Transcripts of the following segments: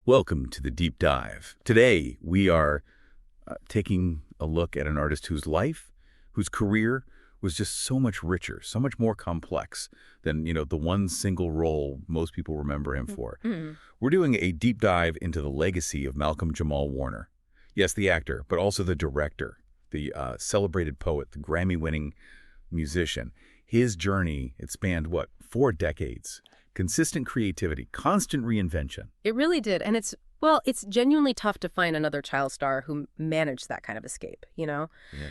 Welcome to the Deep Dive. Today, we are taking a look at an artist whose life, whose career was just so much richer, so much more complex than, the one single role most people remember him for. Mm-hmm. We're doing a deep dive into the legacy of Malcolm-Jamal Warner. Yes, the actor, but also the director, the celebrated poet, the Grammy-winning musician. His journey, it spanned, 4 decades. Consistent creativity, constant reinvention. It really did. And it's genuinely tough to find another child star who managed that kind of escape, Yeah.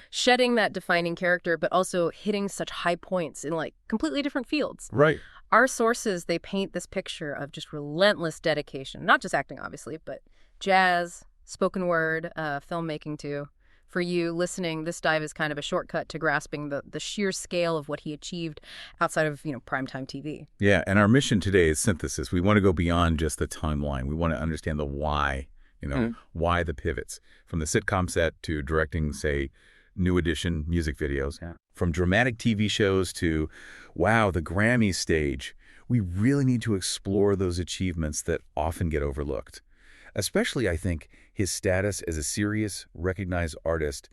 Shedding that defining character, but also hitting such high points in completely different fields. Right. Our sources, they paint this picture of just relentless dedication, not just acting, obviously, but jazz, spoken word, filmmaking too. For you listening, this dive is kind of a shortcut to grasping the sheer scale of what he achieved outside of, primetime TV. Yeah, and our mission today is synthesis. We want to go beyond just the timeline. We want to understand the why, why the pivots. From the sitcom set to directing, say, New Edition music videos. Yeah. From dramatic TV shows to, the Grammy stage. We really need to explore those achievements that often get overlooked. Especially, I think, his status as a serious, recognized artist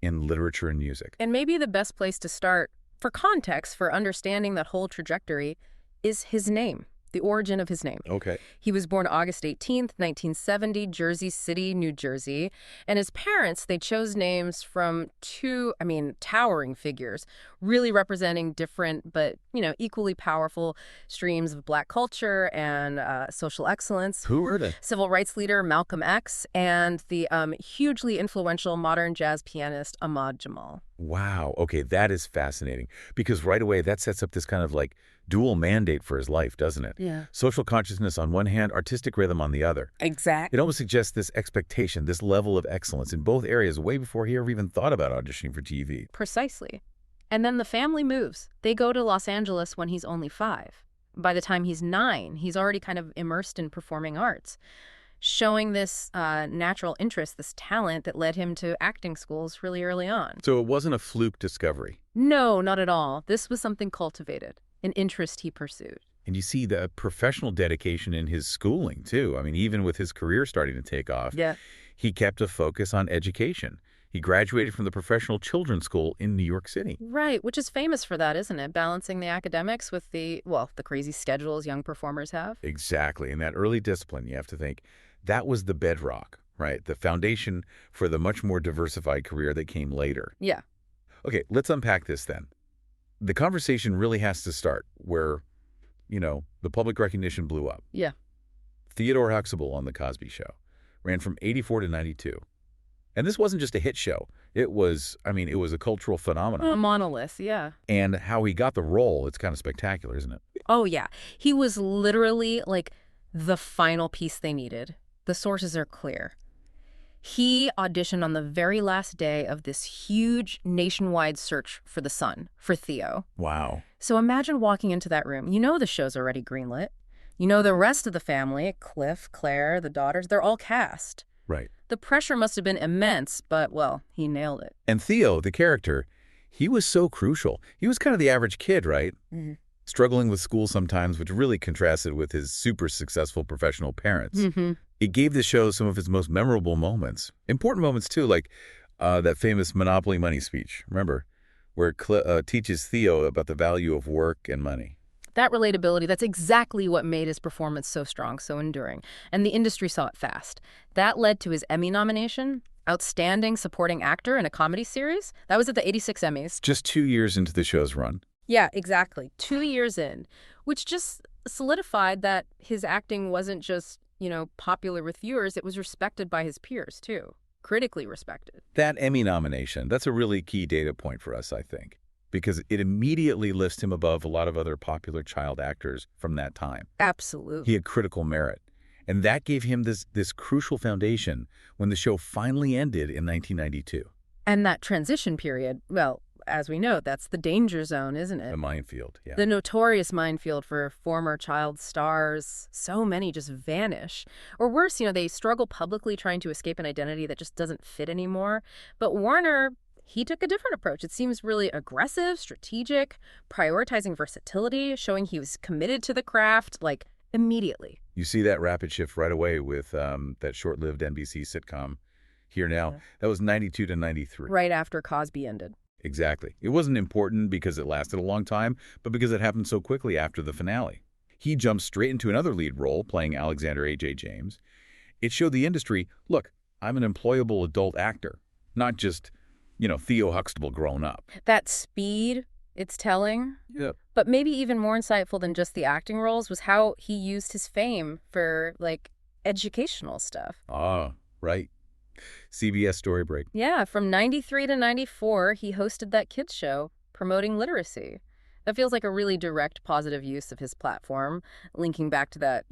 in literature and music. And maybe the best place to start, for context, for understanding that whole trajectory, is his name, the origin of his name. Okay. He was born August 18th, 1970, Jersey City, New Jersey. And his parents, they chose names from two, towering figures, really representing different but, equally powerful streams of Black culture and social excellence. Who were they? Civil rights leader Malcolm X and the hugely influential modern jazz pianist Ahmad Jamal. Wow. Okay, that is fascinating. Because right away, that sets up this kind of dual mandate for his life, doesn't it? Yeah. Social consciousness on one hand, artistic rhythm on the other. Exactly. It almost suggests this expectation, this level of excellence in both areas way before he ever even thought about auditioning for TV. Precisely. And then the family moves. They go to Los Angeles when he's only 5. By the time he's 9, he's already kind of immersed in performing arts, showing this natural interest, this talent that led him to acting schools really early on. So it wasn't a fluke discovery. No, not at all. This was something cultivated, an interest he pursued. And you see the professional dedication in his schooling, too. Even with his career starting to take off, he kept a focus on education. He graduated from the Professional Children's School in New York City. Right, which is famous for that, isn't it? Balancing the academics with the crazy schedules young performers have. Exactly. And that early discipline, you have to think, that was the bedrock, right? The foundation for the much more diversified career that came later. Yeah. Okay, let's unpack this then. The conversation really has to start where, the public recognition blew up. Yeah. Theo Huxtable on The Cosby Show ran from 84 to 92. And this wasn't just a hit show. It was a cultural phenomenon. A monolith, yeah. And how he got the role, it's kind of spectacular, isn't it? Oh, yeah. He was literally the final piece they needed. The sources are clear. He auditioned on the very last day of this huge nationwide search for the Sun, for Theo. Wow. So imagine walking into that room. The show's already greenlit. The rest of the family, Cliff, Claire, the daughters, they're all cast. Right. The pressure must have been immense, but, he nailed it. And Theo, the character, he was so crucial. He was kind of the average kid, right? Mm-hmm. Struggling with school sometimes, which really contrasted with his super successful professional parents. Mm-hmm. It gave the show some of its most memorable moments. Important moments, too, like that famous Monopoly Money speech, remember, where teaches Theo about the value of work and money. That relatability, that's exactly what made his performance so strong, so enduring. And the industry saw it fast. That led to his Emmy nomination, Outstanding Supporting Actor in a Comedy Series. That was at the 86 Emmys. Just 2 years into the show's run. Yeah, exactly. 2 years in, which just solidified that his acting wasn't just, popular with viewers. It was respected by his peers, too. Critically respected. That Emmy nomination, that's a really key data point for us, I think, because it immediately lifts him above a lot of other popular child actors from that time. Absolutely. He had critical merit. And that gave him this crucial foundation when the show finally ended in 1992. And that transition period, as we know, that's the danger zone, isn't it? The minefield, yeah. The notorious minefield for former child stars. So many just vanish. Or worse, they struggle publicly trying to escape an identity that just doesn't fit anymore. But Warner, he took a different approach. It seems really aggressive, strategic, prioritizing versatility, showing he was committed to the craft, immediately. You see that rapid shift right away with that short-lived NBC sitcom, Here Now. Yeah. That was 92 to 93. Right after Cosby ended. Exactly. It wasn't important because it lasted a long time, but because it happened so quickly after the finale. He jumped straight into another lead role, playing Alexander A.J. James. It showed the industry, look, I'm an employable adult actor, not just, Theo Huxtable grown up. That speed, it's telling. Yep. But maybe even more insightful than just the acting roles was how he used his fame for, educational stuff. Ah, right. CBS Story Break. Yeah, from 93 to 94, he hosted that kids show promoting literacy. That feels like a really direct positive use of his platform, linking back to that,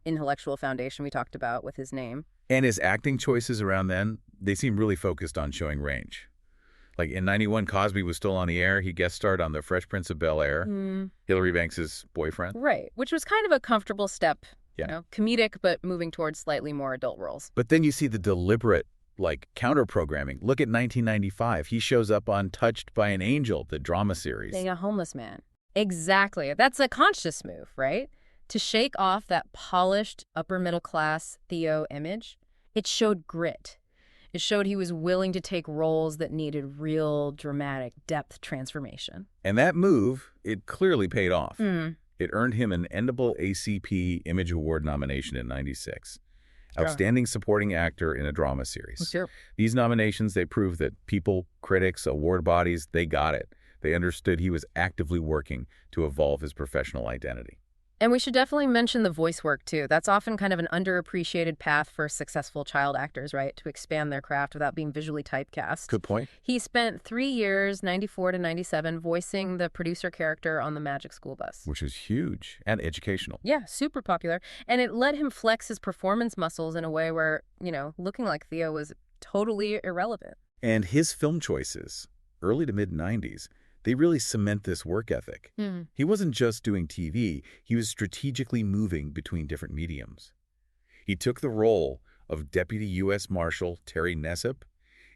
intellectual foundation we talked about with his name. And his acting choices around then, they seem really focused on showing range. Like in 91, Cosby was still on the air. He guest starred on The Fresh Prince of Bel-Air, Hillary Banks' boyfriend. Right, which was kind of a comfortable step, Yeah. Comedic, but moving towards slightly more adult roles. But then you see the deliberate, counter-programming. Look at 1995. He shows up on Touched by an Angel, the drama series. Being a homeless man. Exactly. That's a conscious move, right? To shake off that polished, upper-middle-class Theo image. It showed grit. It showed he was willing to take roles that needed real, dramatic depth transformation. And that move, it clearly paid off. It earned him an NAACP Image Award nomination in 96. Outstanding Supporting Actor in a Drama Series. Sure. These nominations, they prove that people, critics, award bodies, they got it. They understood he was actively working to evolve his professional identity. And we should definitely mention the voice work, too. That's often kind of an underappreciated path for successful child actors, right? To expand their craft without being visually typecast. Good point. He spent 3 years, 94 to 97, voicing the producer character on the Magic School Bus. Which was huge and educational. Yeah, super popular. And it let him flex his performance muscles in a way where, looking like Theo was totally irrelevant. And his film choices, early to mid-90s, they really cement this work ethic. He wasn't just doing TV, he was strategically moving between different mediums. He took the role of Deputy U.S. Marshal Terry Nessep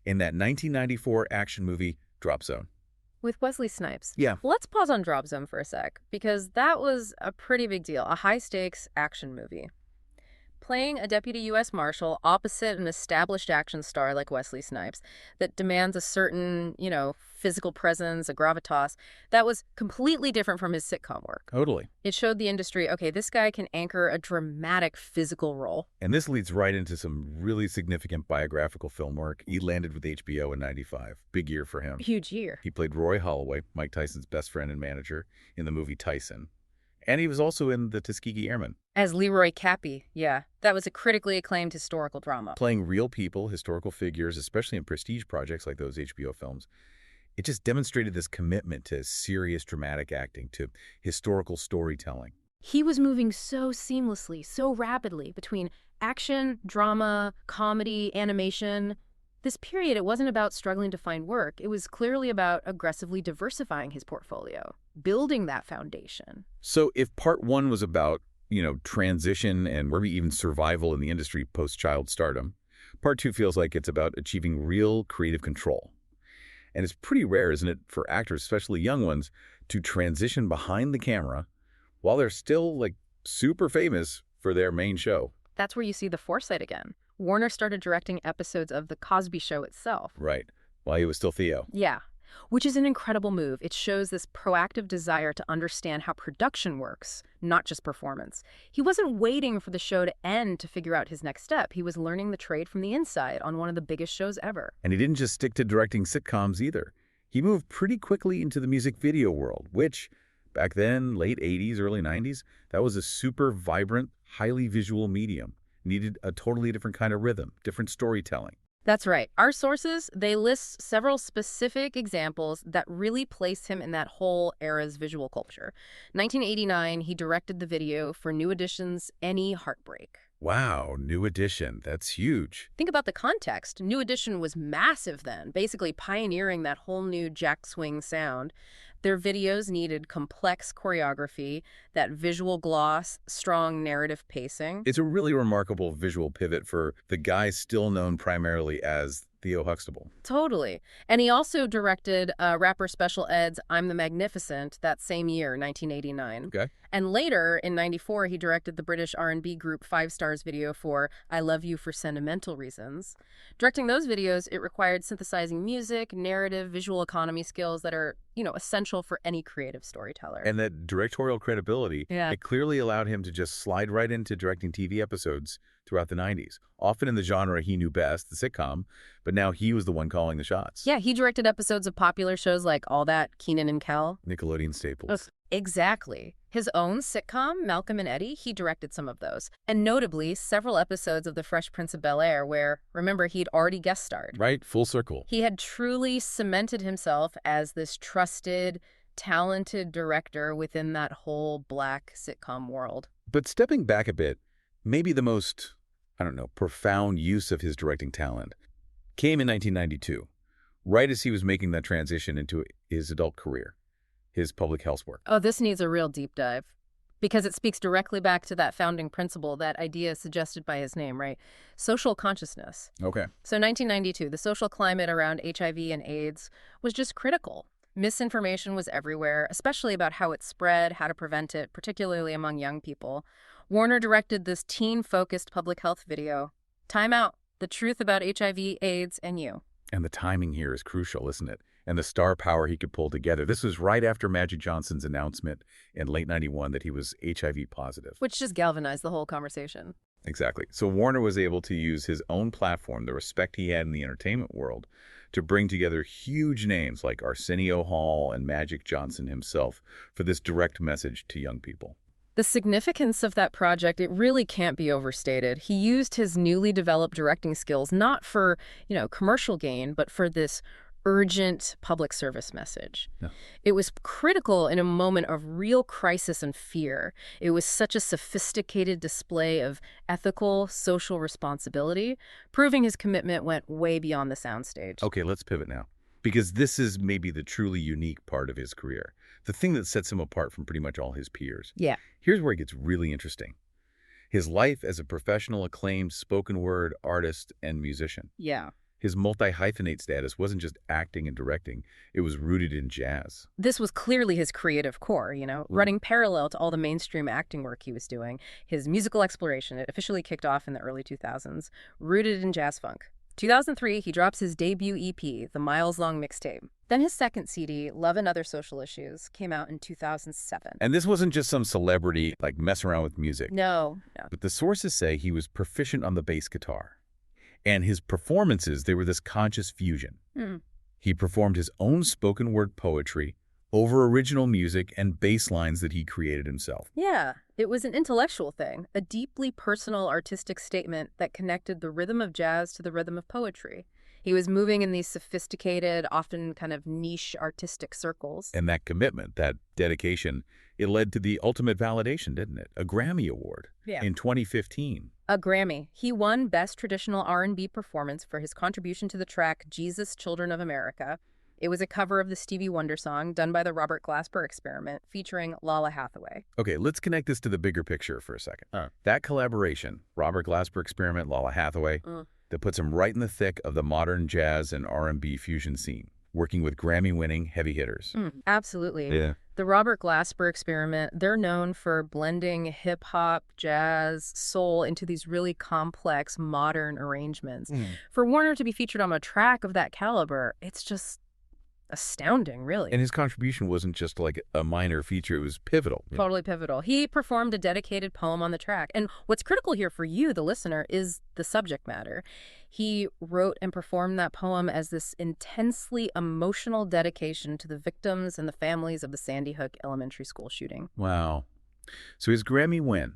in that 1994 action movie, Drop Zone. With Wesley Snipes. Yeah. Well, let's pause on Drop Zone for a sec, because that was a pretty big deal, a high-stakes action movie. Playing a deputy U.S. Marshal opposite an established action star like Wesley Snipes that demands a certain, physical presence, a gravitas, that was completely different from his sitcom work. Totally. It showed the industry, okay, this guy can anchor a dramatic physical role. And this leads right into some really significant biographical film work. He landed with HBO in 95. Big year for him. Huge year. He played Roy Holloway, Mike Tyson's best friend and manager, in the movie Tyson. And he was also in The Tuskegee Airmen. As Leroy Cappy, yeah. That was a critically acclaimed historical drama. Playing real people, historical figures, especially in prestige projects like those HBO films. It just demonstrated this commitment to serious dramatic acting, to historical storytelling. He was moving so seamlessly, so rapidly between action, drama, comedy, animation. This period, it wasn't about struggling to find work. It was clearly about aggressively diversifying his portfolio, building that foundation. So if part one was about, transition and maybe even survival in the industry post-child stardom, part two feels like it's about achieving real creative control. And it's pretty rare, isn't it, for actors, especially young ones, to transition behind the camera while they're still, super famous for their main show. That's where you see the foresight again. Warner started directing episodes of The Cosby Show itself. Right, while he was still Theo. Yeah, which is an incredible move. It shows this proactive desire to understand how production works, not just performance. He wasn't waiting for the show to end to figure out his next step. He was learning the trade from the inside on one of the biggest shows ever. And he didn't just stick to directing sitcoms either. He moved pretty quickly into the music video world, which, back then, late 80s, early 90s, that was a super vibrant, highly visual medium. Needed a totally different kind of rhythm, different storytelling. That's right. Our sources, they list several specific examples that really place him in that whole era's visual culture. 1989, he directed the video for New Edition's Any Heartbreak. Wow, New Edition. That's huge. Think about the context. New Edition was massive then, basically pioneering that whole new jack swing sound. Their videos needed complex choreography, that visual gloss, strong narrative pacing. It's a really remarkable visual pivot for the guy still known primarily as Theo Huxtable. Totally. And he also directed rapper Special Ed's I'm the Magnificent that same year, 1989. Okay. And later, in 94, he directed the British R&B group Five Stars video for I Love You for Sentimental Reasons. Directing those videos, it required synthesizing music, narrative, visual economy skills that are, essential for any creative storyteller. And that directorial credibility, it clearly allowed him to just slide right into directing TV episodes throughout the 90s, often in the genre he knew best, the sitcom, but now he was the one calling the shots. Yeah, he directed episodes of popular shows like All That, Kenan and Kel. Nickelodeon staples. Exactly. His own sitcom, Malcolm and Eddie, he directed some of those. And notably, several episodes of The Fresh Prince of Bel-Air where, remember, he'd already guest starred. Right, full circle. He had truly cemented himself as this trusted, talented director within that whole Black sitcom world. But stepping back a bit, maybe the most, profound use of his directing talent came in 1992, right as he was making that transition into his adult career, his public health work. Oh, this needs a real deep dive because it speaks directly back to that founding principle, that idea suggested by his name, right? Social consciousness. Okay. So 1992, the social climate around HIV and AIDS was just critical. Misinformation was everywhere, especially about how it spread, how to prevent it, particularly among young people. Warner directed this teen-focused public health video, Time Out, The Truth About HIV, AIDS, and You. And the timing here is crucial, isn't it? And the star power he could pull together. This was right after Magic Johnson's announcement in late 91 that he was HIV positive. Which just galvanized the whole conversation. Exactly. So Warner was able to use his own platform, the respect he had in the entertainment world, to bring together huge names like Arsenio Hall and Magic Johnson himself for this direct message to young people. The significance of that project, it really can't be overstated. He used his newly developed directing skills not for, commercial gain, but for this urgent public service message. Yeah. It was critical in a moment of real crisis and fear. It was such a sophisticated display of ethical, social responsibility, proving his commitment went way beyond the soundstage. Okay, let's pivot now, because this is maybe the truly unique part of his career, the thing that sets him apart from pretty much all his peers. Yeah. Here's where it gets really interesting. His life as a professional, acclaimed spoken word artist and musician. Yeah. His multi-hyphenate status wasn't just acting and directing. It was rooted in jazz. This was clearly his creative core, running parallel to all the mainstream acting work he was doing. His musical exploration, it officially kicked off in the early 2000s, rooted in jazz funk. 2003, he drops his debut EP, the Miles-long mixtape. Then his second CD, Love and Other Social Issues, came out in 2007. And this wasn't just some celebrity, mess around with music. No. But the sources say he was proficient on the bass guitar. And his performances, they were this conscious fusion. He performed his own spoken word poetry over original music and bass lines that he created himself. Yeah, it was an intellectual thing, a deeply personal artistic statement that connected the rhythm of jazz to the rhythm of poetry. He was moving in these sophisticated, often kind of niche artistic circles. And that commitment, that dedication, it led to the ultimate validation, didn't it? A Grammy Award in 2015. A Grammy. He won Best Traditional R&B Performance for his contribution to the track Jesus, Children of America. It was a cover of the Stevie Wonder song done by the Robert Glasper Experiment featuring Lala Hathaway. Okay, let's connect this to the bigger picture for a second. That collaboration, Robert Glasper Experiment, Lala Hathaway, that puts him right in the thick of the modern jazz and R&B fusion scene, working with Grammy-winning heavy hitters. Absolutely. Yeah. The Robert Glasper Experiment, they're known for blending hip-hop, jazz, soul into these really complex modern arrangements. For Warner to be featured on a track of that caliber, it's just astounding, really. And his contribution wasn't just like a minor feature, it was pivotal. Totally pivotal. He performed a dedicated poem on the track. And what's critical here for you, the listener, is the subject matter. He wrote and performed that poem as this intensely emotional dedication to the victims and the families of the Sandy Hook Elementary School shooting. Wow. So his Grammy win,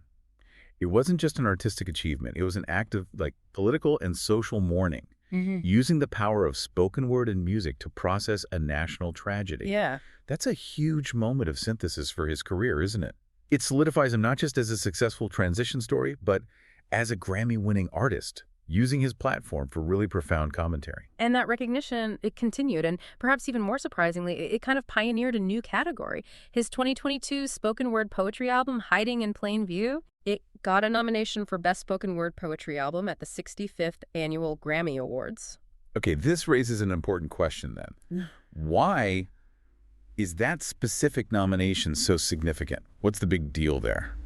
it wasn't just an artistic achievement. It was an act of political and social mourning. Using the power of spoken word and music to process a national tragedy. Yeah. That's a huge moment of synthesis for his career, isn't it? It solidifies him not just as a successful transition story, but as a Grammy-winning artist, using his platform for really profound commentary. And that recognition, it continued, and perhaps even more surprisingly, it kind of pioneered a new category. His 2022 spoken word poetry album, Hiding in Plain View, it got a nomination for Best Spoken Word Poetry Album at the 65th Annual Grammy Awards. Okay, this raises an important question then. Why is that specific nomination so significant? What's the big deal there?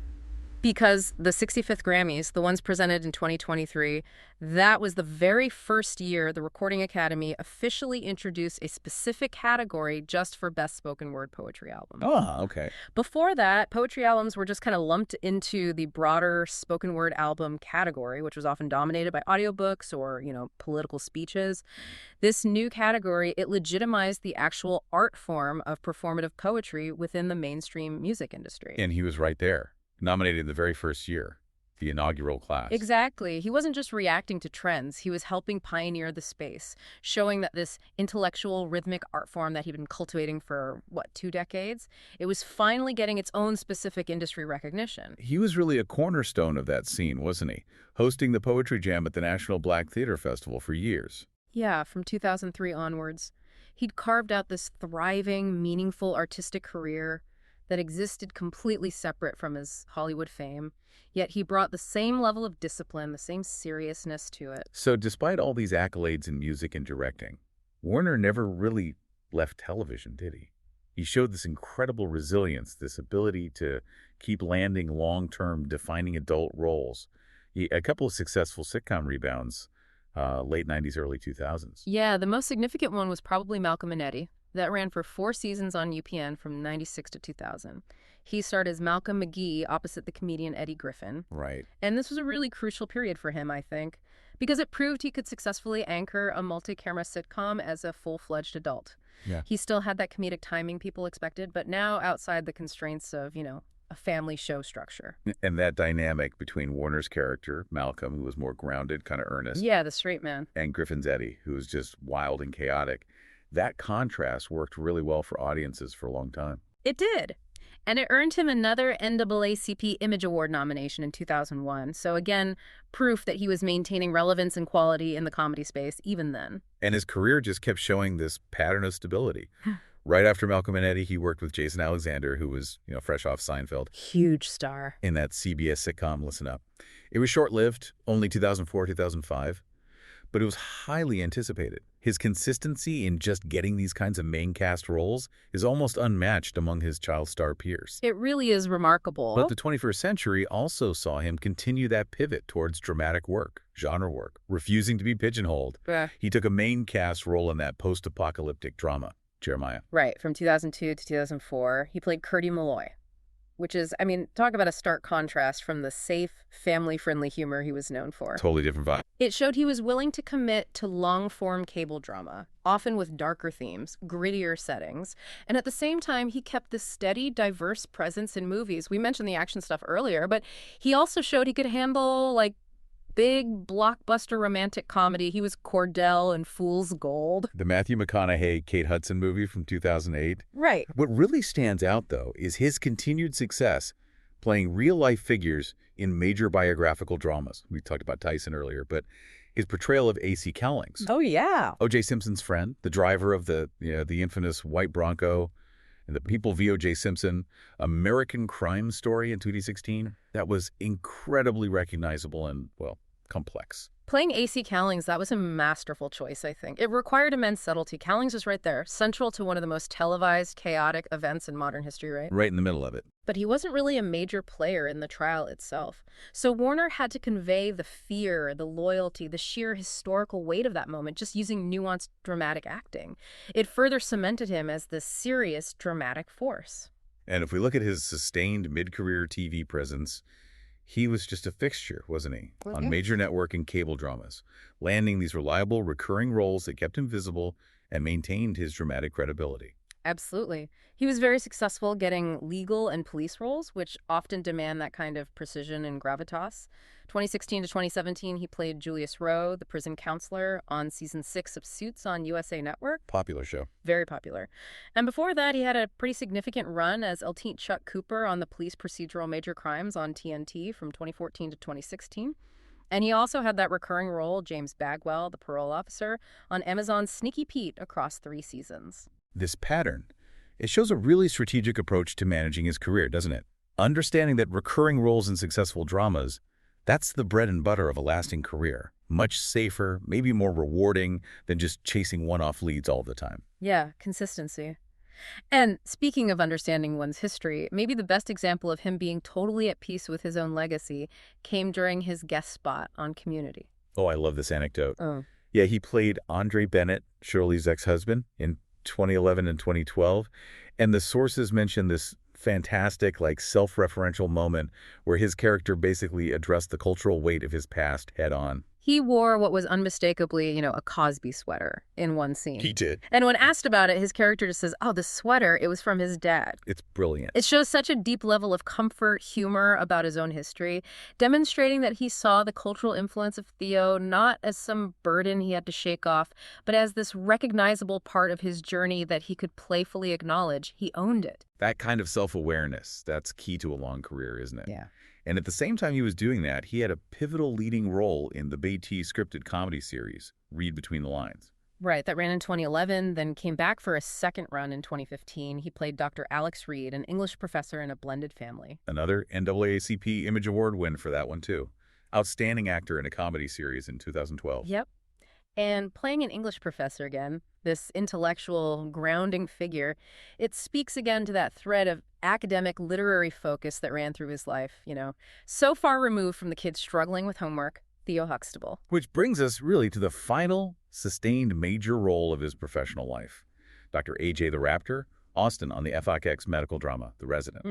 Because the 65th Grammys, the ones presented in 2023, that was the very first year the Recording Academy officially introduced a specific category just for Best Spoken Word Poetry Album. Oh, okay. Before that, poetry albums were just kind of lumped into the broader spoken word album category, which was often dominated by audiobooks or, political speeches. This new category, it legitimized the actual art form of performative poetry within the mainstream music industry. And he was right there, nominated in the very first year, the inaugural class. Exactly. He wasn't just reacting to trends. He was helping pioneer the space, showing that this intellectual, rhythmic art form that he'd been cultivating for, 2 decades, it was finally getting its own specific industry recognition. He was really a cornerstone of that scene, wasn't he? Hosting the Poetry Jam at the National Black Theater Festival for years. Yeah, from 2003 onwards. He'd carved out this thriving, meaningful artistic career that existed completely separate from his Hollywood fame, yet he brought the same level of discipline, the same seriousness to it. So despite all these accolades in music and directing, Warner never really left television, did he? He showed this incredible resilience, this ability to keep landing long-term, defining adult roles. A couple of successful sitcom rebounds, late 90s, early 2000s. Yeah, the most significant one was probably Malcolm and Eddie. That ran for 4 seasons on UPN from 96 to 2000. He starred as Malcolm McGee opposite the comedian Eddie Griffin. Right. And this was a really crucial period for him, I think, because it proved he could successfully anchor a multi-camera sitcom as a full-fledged adult. Yeah. He still had that comedic timing people expected, but now outside the constraints of, a family show structure. And that dynamic between Warner's character, Malcolm, who was more grounded, kind of earnest. Yeah, the straight man. And Griffin's Eddie, who was just wild and chaotic. That contrast worked really well for audiences for a long time. It did. And it earned him another NAACP Image Award nomination in 2001. So again, proof that he was maintaining relevance and quality in the comedy space even then. And his career just kept showing this pattern of stability. Right after Malcolm and Eddie, he worked with Jason Alexander, who was, fresh off Seinfeld. Huge star. In that CBS sitcom, Listen Up. It was short-lived, only 2004, 2005. But it was highly anticipated. His consistency in just getting these kinds of main cast roles is almost unmatched among his child star peers. It really is remarkable. But the 21st century also saw him continue that pivot towards dramatic work, genre work, refusing to be pigeonholed. He took a main cast role in that post-apocalyptic drama, Jeremiah. Right, from 2002 to 2004, he played Curdy Malloy, which is, talk about a stark contrast from the safe, family-friendly humor he was known for. Totally different vibe. It showed he was willing to commit to long-form cable drama, often with darker themes, grittier settings, and at the same time, he kept this steady, diverse presence in movies. We mentioned the action stuff earlier, but he also showed he could handle, big blockbuster romantic comedy. He was Cordell in Fool's Gold. The Matthew McConaughey, Kate Hudson movie from 2008. Right. What really stands out, though, is his continued success playing real-life figures in major biographical dramas. We talked about Tyson earlier, but his portrayal of A.C. Cowlings. Oh, yeah. O.J. Simpson's friend, the driver of the infamous white Bronco, and the People v. O.J. Simpson, American Crime Story in 2016. That was incredibly recognizable and, complex. Playing A.C. Cowlings, that was a masterful choice, I think. It required immense subtlety. Cowlings was right there, central to one of the most televised, chaotic events in modern history, right? Right in the middle of it. But he wasn't really a major player in the trial itself. So Warner had to convey the fear, the loyalty, the sheer historical weight of that moment just using nuanced dramatic acting. It further cemented him as this serious, dramatic force. And if we look at his sustained mid-career TV presence, he was just a fixture, wasn't he, on major network and cable dramas, landing these reliable, recurring roles that kept him visible and maintained his dramatic credibility. Absolutely. He was very successful getting legal and police roles, which often demand that kind of precision and gravitas. 2016 to 2017, he played Julius Rowe, the prison counselor, on season 6 of Suits on USA Network. Popular show. Very popular. And before that, he had a pretty significant run as Lieutenant Chuck Cooper on the police procedural Major Crimes on TNT from 2014 to 2016. And he also had that recurring role, James Bagwell, the parole officer, on Amazon's Sneaky Pete across 3 seasons. This pattern, it shows a really strategic approach to managing his career, doesn't it? Understanding that recurring roles in successful dramas, that's the bread and butter of a lasting career. Much safer, maybe more rewarding than just chasing one-off leads all the time. Yeah, consistency. And speaking of understanding one's history, maybe the best example of him being totally at peace with his own legacy came during his guest spot on Community. Oh, I love this anecdote. Oh. Yeah, he played Andre Bennett, Shirley's ex-husband, in 2011 and 2012. And the sources mention this fantastic, self-referential moment where his character basically addressed the cultural weight of his past head-on. He wore what was unmistakably, a Cosby sweater in one scene. He did. And when asked about it, his character just says, oh, the sweater, it was from his dad. It's brilliant. It shows such a deep level of comfort, humor about his own history, demonstrating that he saw the cultural influence of Theo not as some burden he had to shake off, but as this recognizable part of his journey that he could playfully acknowledge. He owned it. That kind of self-awareness, that's key to a long career, isn't it? Yeah. And at the same time he was doing that, he had a pivotal leading role in the Beatty scripted comedy series, Read Between the Lines. Right, that ran in 2011, then came back for a second run in 2015. He played Dr. Alex Reed, an English professor in a blended family. Another NAACP Image Award win for that one, too. Outstanding actor in a comedy series in 2012. Yep. And playing an English professor again, this intellectual, grounding figure, it speaks again to that thread of academic literary focus that ran through his life, So far removed from the kid struggling with homework, Theo Huxtable. Which brings us really to the final sustained major role of his professional life. Dr. A.J. the Raptor, Austin on the FX medical drama, The Resident.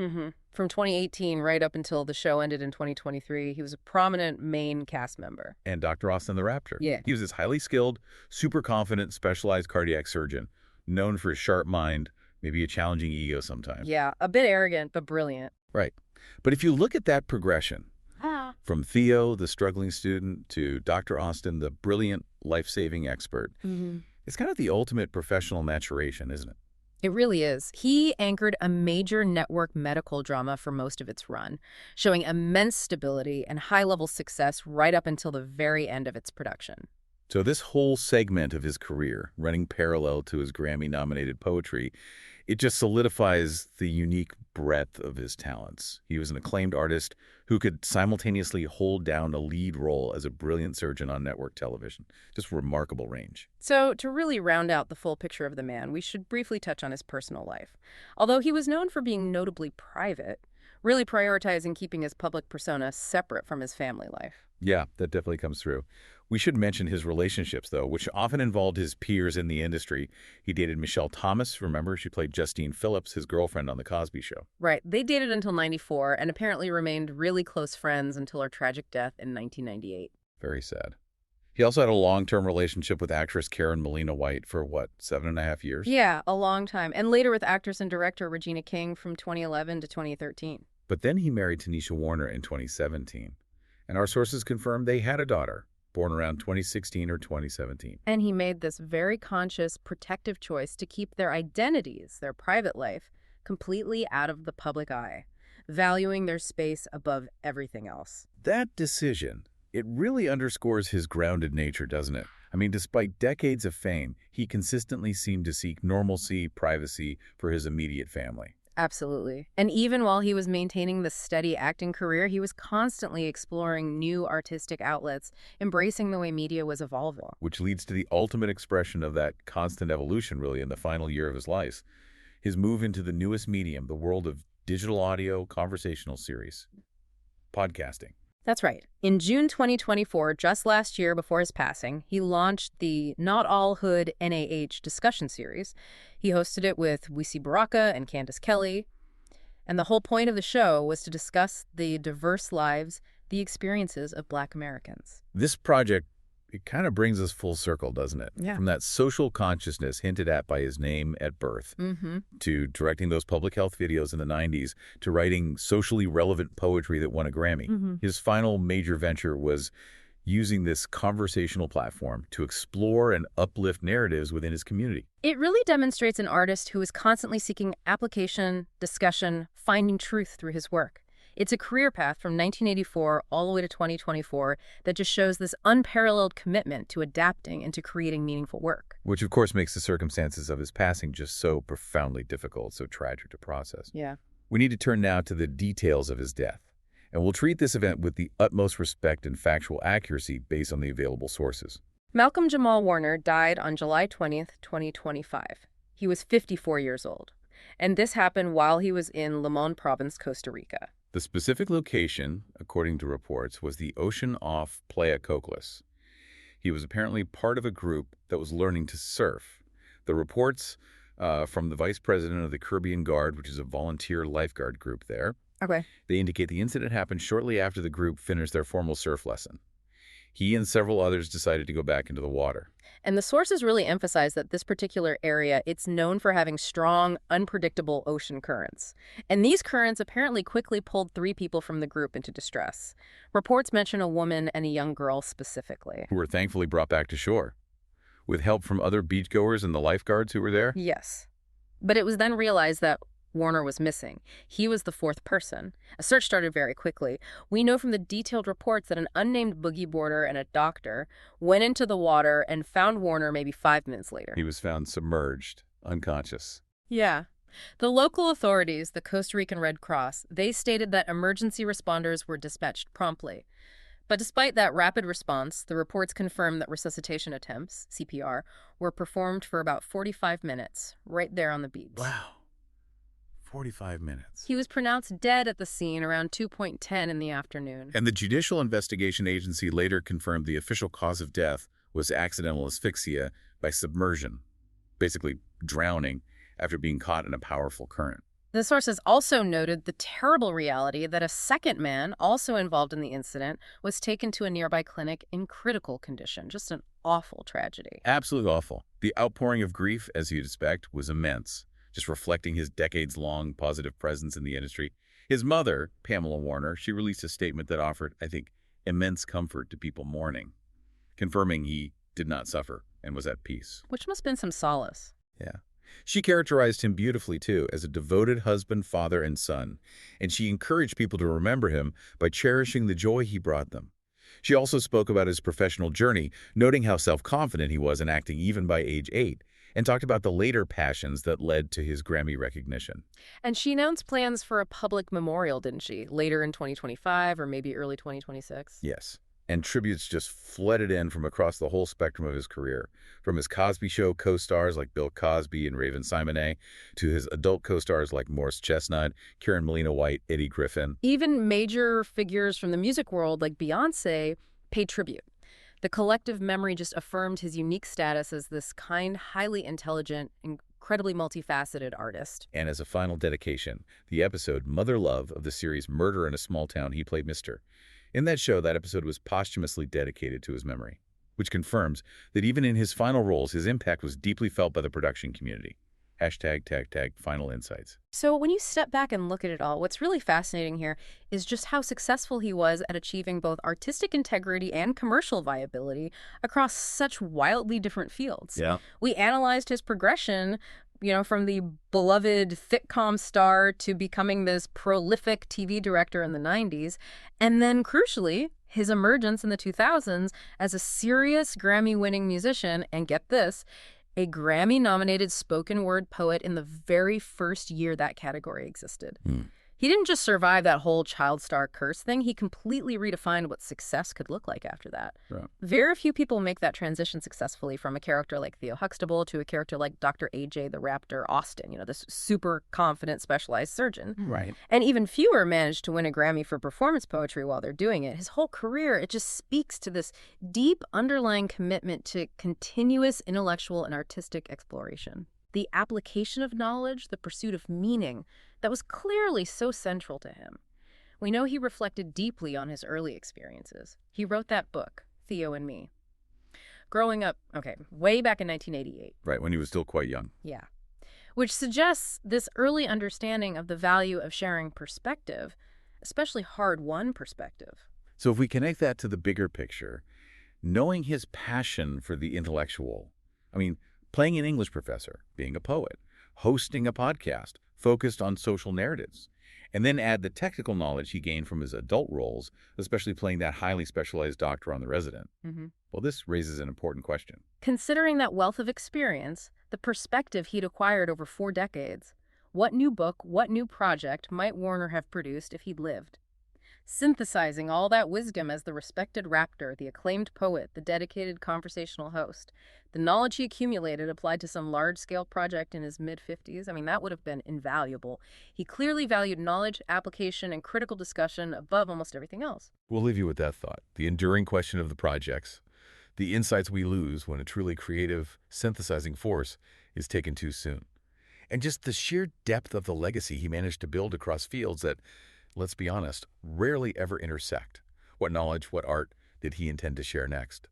From 2018 right up until the show ended in 2023, he was a prominent main cast member. And Dr. Austin the Raptor. Yeah. He was this highly skilled, super confident, specialized cardiac surgeon, known for his sharp mind, maybe a challenging ego sometimes. Yeah, a bit arrogant, but brilliant. Right. But if you look at that progression, from Theo, the struggling student, to Dr. Austin, the brilliant life-saving expert, it's kind of the ultimate professional maturation, isn't it? It really is. He anchored a major network medical drama for most of its run, showing immense stability and high-level success right up until the very end of its production. So this whole segment of his career, running parallel to his Grammy-nominated poetry, it just solidifies the unique breadth of his talents. He was an acclaimed artist who could simultaneously hold down a lead role as a brilliant surgeon on network television. Just remarkable range. So to really round out the full picture of the man, we should briefly touch on his personal life. Although he was known for being notably private, really prioritizing keeping his public persona separate from his family life. Yeah, that definitely comes through. We should mention his relationships, though, which often involved his peers in the industry. He dated Michelle Thomas. Remember, she played Justine Phillips, his girlfriend on The Cosby Show. Right. They dated until '94 and apparently remained really close friends until her tragic death in 1998. Very sad. He also had a long-term relationship with actress Karen Molina White for, 7.5 years? Yeah, a long time. And later with actress and director Regina King from 2011 to 2013. But then he married Tanisha Warner in 2017. And our sources confirmed they had a daughter, born around 2016 or 2017. And he made this very conscious, protective choice to keep their identities, their private life, completely out of the public eye, valuing their space above everything else. That decision, it really underscores his grounded nature, doesn't it? I mean, despite decades of fame, he consistently seemed to seek normalcy, privacy for his immediate family. Absolutely. And even while he was maintaining the steady acting career, he was constantly exploring new artistic outlets, embracing the way media was evolving. Which leads to the ultimate expression of that constant evolution, really, in the final year of his life. His move into the newest medium, the world of digital audio conversational series. Podcasting. That's right. In June 2024, just last year before his passing, he launched the Not All Hood NAH discussion series. He hosted it with Wisi Baraka and Candace Kelly. And the whole point of the show was to discuss the diverse lives, the experiences of Black Americans. This project, it kind of brings us full circle, doesn't it? Yeah. From that social consciousness hinted at by his name at birth, to directing those public health videos in the 90s, to writing socially relevant poetry that won a Grammy. His final major venture was using this conversational platform to explore and uplift narratives within his community. It really demonstrates an artist who is constantly seeking application, discussion, finding truth through his work. It's a career path from 1984 all the way to 2024 that just shows this unparalleled commitment to adapting and to creating meaningful work. Which, of course, makes the circumstances of his passing just so profoundly difficult, so tragic to process. Yeah. We need to turn now to the details of his death. And we'll treat this event with the utmost respect and factual accuracy based on the available sources. Malcolm-Jamal Warner died on July 20th, 2025. He was 54 years old. And this happened while he was in Limon Province, Costa Rica. The specific location, according to reports, was the ocean off Playa Cocles. He was apparently part of a group that was learning to surf. The reports from the vice president of the Caribbean Guard, which is a volunteer lifeguard group there, they indicate the incident happened shortly after the group finished their formal surf lesson. He and several others decided to go back into the water. And the sources really emphasize that this particular area, it's known for having strong, unpredictable ocean currents. And these currents apparently quickly pulled 3 people from the group into distress. Reports mention a woman and a young girl specifically. Who were thankfully brought back to shore, with help from other beachgoers and the lifeguards who were there? Yes. But it was then realized that Warner was missing. He was the 4th person. A search started very quickly. We know from the detailed reports that an unnamed boogie boarder and a doctor went into the water and found Warner maybe 5 minutes later. He was found submerged, unconscious. Yeah. The local authorities, the Costa Rican Red Cross, they stated that emergency responders were dispatched promptly. But despite that rapid response, the reports confirmed that resuscitation attempts, CPR, were performed for about 45 minutes, right there on the beach. Wow. 45 minutes. He was pronounced dead at the scene around 2:10 in the afternoon. And the Judicial Investigation Agency later confirmed the official cause of death was accidental asphyxia by submersion, basically drowning after being caught in a powerful current. The sources also noted the terrible reality that a second man, also involved in the incident, was taken to a nearby clinic in critical condition. Just an awful tragedy. Absolutely awful. The outpouring of grief, as you'd expect, was immense, just reflecting his decades-long positive presence in the industry. His mother, Pamela Warner, she released a statement that offered, I think, immense comfort to people mourning, confirming he did not suffer and was at peace. Which must have been some solace. Yeah. She characterized him beautifully, too, as a devoted husband, father, and son, and she encouraged people to remember him by cherishing the joy he brought them. She also spoke about his professional journey, noting how self-confident he was in acting even by age 8, and talked about the later passions that led to his Grammy recognition. And she announced plans for a public memorial, didn't she? Later in 2025 or maybe early 2026? Yes. And tributes just flooded in from across the whole spectrum of his career, from his Cosby Show co-stars like Bill Cosby and Raven Simonet, to his adult co-stars like Morris Chestnut, Karen Molina White, Eddie Griffin. Even major figures from the music world like Beyoncé paid tribute. The collective memory just affirmed his unique status as this kind, highly intelligent, incredibly multifaceted artist. And as a final dedication, the episode Mother Love of the series Murder in a Small Town, he played Mr. In that show, that episode was posthumously dedicated to his memory, which confirms that even in his final roles, his impact was deeply felt by the production community. #, final insights. So when you step back and look at it all, what's really fascinating here is just how successful he was at achieving both artistic integrity and commercial viability across such wildly different fields. Yeah. We analyzed his progression, from the beloved sitcom star to becoming this prolific TV director in the 90s, and then, crucially, his emergence in the 2000s as a serious Grammy-winning musician, and get this, a Grammy-nominated spoken word poet in the very first year that category existed. He didn't just survive that whole child star curse thing, he completely redefined what success could look like after that. Right. Very few people make that transition successfully from a character like Theo Huxtable to a character like Dr. A.J. the Raptor Austin, this super confident specialized surgeon. Right. And even fewer manage to win a Grammy for performance poetry while they're doing it. His whole career, it just speaks to this deep underlying commitment to continuous intellectual and artistic exploration. The application of knowledge, the pursuit of meaning, that was clearly so central to him. We know he reflected deeply on his early experiences. He wrote that book, Theo and Me. Growing up, way back in 1988. Right, when he was still quite young. Yeah. Which suggests this early understanding of the value of sharing perspective, especially hard-won perspective. So if we connect that to the bigger picture, knowing his passion for the intellectual, playing an English professor, being a poet, hosting a podcast focused on social narratives, and then add the technical knowledge he gained from his adult roles, especially playing that highly specialized doctor on The Resident. Well, this raises an important question. Considering that wealth of experience, the perspective he'd acquired over 4 decades, what new book, what new project might Warner have produced if he'd lived? synthesizing all that wisdom as the respected raptor, the acclaimed poet, the dedicated conversational host. The knowledge he accumulated applied to some large-scale project in his mid-50s. I mean, that would have been invaluable. He clearly valued knowledge, application, and critical discussion above almost everything else. We'll leave you with that thought. The enduring question of the projects, the insights we lose when a truly creative, synthesizing force is taken too soon. And just the sheer depth of the legacy he managed to build across fields that, let's be honest, rarely ever intersect. What knowledge, what art did he intend to share next?